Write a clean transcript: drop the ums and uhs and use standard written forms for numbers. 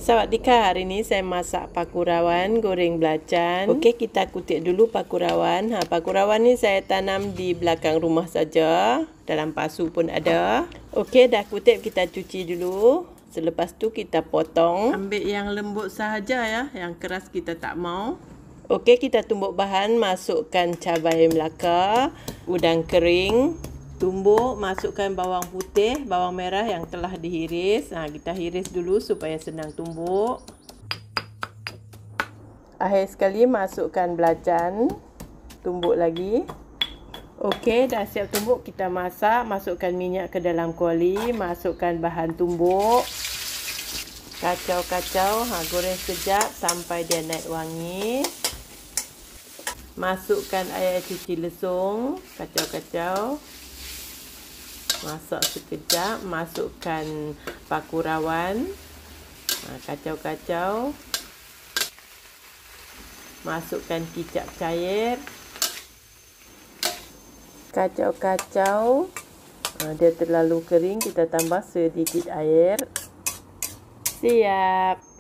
Sawadika, hari ini saya masak paku rawan goreng belacan. Okey, kita kutip dulu paku rawan. Paku rawan ni saya tanam di belakang rumah saja. Dalam pasu pun ada. Okey, dah kutip, kita cuci dulu. Selepas tu kita potong. Ambil yang lembut sahaja ya, yang keras kita tak mau. Okey, kita tumbuk bahan, masukkan cabai melaka, udang kering. Tumbuk, masukkan bawang putih, bawang merah yang telah dihiris. Kita hiris dulu supaya senang tumbuk. Akhir sekali masukkan belacan. Tumbuk lagi. Okey, dah siap tumbuk, kita masak. Masukkan minyak ke dalam kuali. Masukkan bahan tumbuk. Kacau-kacau, goreng sekejap sampai dia naik wangi. Masukkan air cuci lesung. Kacau-kacau. Masak sekejap, masukkan paku rawan, kacau-kacau, masukkan kicap cair, kacau-kacau. Dia terlalu kering, kita tambah sedikit air. Siap.